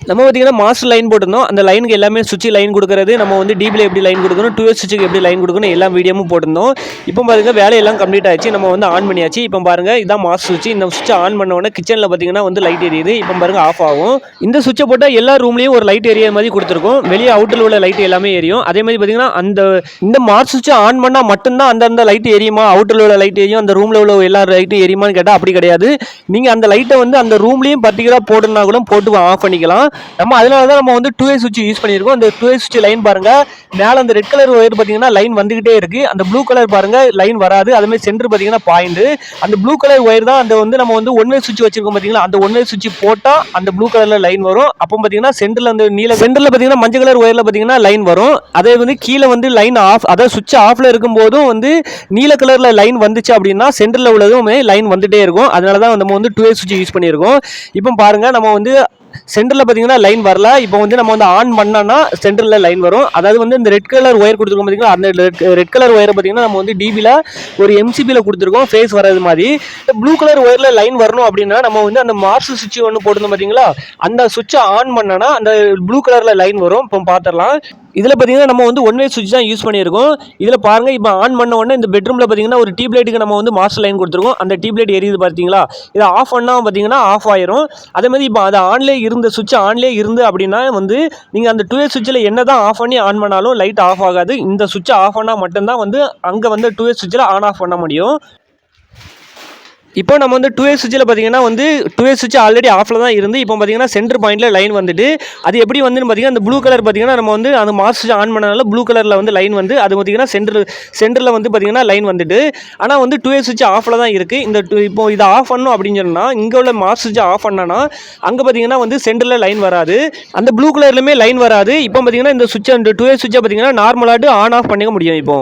நம்ம பார்த்தீங்கன்னா master line போட்டிருந்தோம். அந்த லைனுக்கு எல்லாமே சுவிட்ச் லைன் கொடுக்குறது, நம்ம வந்து டிபியில் எப்படி லைன் கொடுக்கணும், 2S சுவிட்சுக்கு எப்படி லைன் கொடுக்கணும் எல்லா வீடியோவும் போட்டிருந்தோம். இப்போ பாருங்க வேலையெல்லாம் கம்ப்ளீட் ஆயிடுச்சு. நம்ம வந்து ஆன் பண்ணியாச்சு. இப்போ பாருங்க இதான் மாஸ்டர் சுவிட்ச். இந்த சுவிட்சை ஆன் பண்ண உடனே கிச்சனில் பார்த்தீங்கன்னா வந்து லைட் எரியுது. இப்போ பாருங்க ஆஃப் ஆகும். இந்த சுவிட்சை போட்டால் எல்லா ரூம்லேயும் ஒரு லைட் எரிய மாதிரி கொடுத்துருக்கும். வெளியே அவுட்டில் உள்ள லைட் எல்லாமே எரியும். அதே மாதிரி பார்த்தீங்கன்னா இந்த மாஸ்டர் சுவிட்சை ஆன் பண்ணால் மட்டும்தான் அந்த லைட் எரியுமா, அவுட்டில் உள்ள லைட் எரியும், அந்த ரூமில் உள்ள எல்லா லைட்டும் எரியுமான்னு கேட்டால் அப்படி கிடையாது. நீங்கள் அந்த லைட்டை வந்து அந்த ரூம்லேயும் பர்டிகுலராக போட்டுனா கூட போட்டு ஆஃப் பண்ணிக்கலாம். நம்ம அதனால தான் நம்ம வந்து 2A சுவிட்ச் யூஸ் பண்ணியிருக்கோம். அந்த 2A சுவிட்ச் லைன் பாருங்க, மேலே அந்த ரெட் கலர் ஒயர் பார்த்தீங்கன்னா லைன் வந்துகிட்டே இருக்கு. அந்த ப்ளூ கலர் பாருங்க லைன் வராது. அதுமாதிரி சென்டர் பார்த்தீங்கன்னா பாயிண்ட். அந்த ப்ளூ கலர் ஒயர் தான் அந்த வந்து நம்ம வந்து 1way சுவிட்ச் வச்சிருக்கோம் பார்த்தீங்களா, அந்த 1way சுவிட்ச் போட்டால் அந்த ப்ளூ கலர்ல லைன் வரும். அப்போ பார்த்தீங்கன்னா சென்டர்ல அந்த சென்டர்ல பார்த்தீங்கன்னா மஞ்சள் கலர் ஒயர்ல பார்த்தீங்கன்னா லைன் வரும். அதே வந்து கீழே வந்து லைன் ஆஃப், அதாவது சுவிட்ச் ஆஃப்ல இருக்கும் போதும் வந்து நீல கலர்ல லைன் வந்துச்சு அப்படின்னா சென்டர்ல உள்ளதும் லைன் வந்துட்டே இருக்கும். அதனால தான் நம்ம வந்து 2way சுவிட்ச் யூஸ் பண்ணியிருக்கோம். இப்போ பாருங்க நம்ம வந்து சென்டரில் பார்த்தீங்கன்னா லைன் வரல. இப்போ வந்து நம்ம வந்து ஆன் பண்ணோன்னா சென்டரில் லைன் வரும். அதாவது வந்து இந்த ரெட் கலர் ஒயர் கொடுத்துருக்கோம் பார்த்தீங்கன்னா, அந்த ரெட் கலர் ஒயரை பார்த்தீங்கன்னா நம்ம வந்து டிபியில் ஒரு எம்சிபியில் கொடுத்துருக்கோம் ஃபேஸ் வர்றது மாதிரி. ப்ளூ கலர் ஒயரில் லைன் வரணும் அப்படின்னா நம்ம வந்து அந்த மாஸ்டர் சுவிட்ச் ஒன்று போட்டிருந்தோம் பார்த்தீங்களா, அந்த சுவிட்சை ஆன் பண்ணோன்னா அந்த ப்ளூ கலரில் லைன் வரும். இப்போ பார்த்துடலாம். இதில் பார்த்தீங்கன்னா நம்ம வந்து 1way சுவிட்ச் தான் யூஸ் பண்ணியிருக்கோம். இதில் பாருங்கள் இப்போ ஆன் பண்ண உடனே இந்த பெட்ரூமில் பார்த்தீங்கன்னா ஒரு டியூப் லைட்டுக்கு நம்ம வந்து மாஸ்டர் லைன் கொடுத்துருக்கோம். அந்த டியூப் லைட் எரியுது பார்த்தீங்களா, இதை ஆஃப் பண்ணால் பார்த்தீங்கன்னா ஆஃப் ஆயிரும். அதே மாதிரி இப்போ அது ஆன்லேயே இருந்த சுவிட்ச் ஆன்லேயே இருந்து அப்படின்னா வந்து நீங்கள் அந்த 2way சுவிட்சில் என்ன தான் ஆஃப் பண்ணி ஆன் பண்ணாலும் லைட் ஆஃப் ஆகாது. இந்த சுவிட்சை ஆஃப் பண்ணால் மட்டும்தான் வந்து அங்கே வந்து 2way சுவிட்சில் ஆன் ஆஃப் பண்ண முடியும். இப்போ நம்ம வந்து 2way சுவிட்சில் பார்த்தீங்கன்னா வந்து 2way சுவிட்ச் ஆல்ரெடி ஆஃபில் தான் இருந்து இப்போ பார்த்தீங்கன்னா சென்டர் பாயிண்டில் லைன் வந்துட்டு அது எப்படி வந்துன்னு பார்த்தீங்கன்னா அந்த ப்ளூ கலர் பார்த்தீங்கன்னா நம்ம வந்து அந்த மாஸ்டர் சுவிட்ச் ஆன் பண்ணனால ப்ளூ கலரில் வந்து லைன் வந்து அது பார்த்தீங்கன்னா சென்டரில் வந்து பார்த்தீங்கன்னா லைன் வந்துட்டு, ஆனால் வந்து 2way சுவிட்ச் ஆஃபில் தான் இருக்குது. இந்த இப்போ இதை ஆஃப் பண்ணணும் அப்படின்னு சொன்னால் இங்கே உள்ள மாஸ்டர் சுவிட்ச் ஆஃப் பண்ணனா அங்கே பார்த்தீங்கன்னா வந்து சென்டரில் லைன் வராது, அந்த ப்ளூ கலர்லையுமே லைன் வராது. இப்போ பார்த்தீங்கன்னா இந்த சுவிட்ச் அந்த 2way சுவிட்சை பார்த்தீங்கன்னா நார்மலாட்டு ஆன் ஆஃப் பண்ணிக்க முடியும் இப்போ.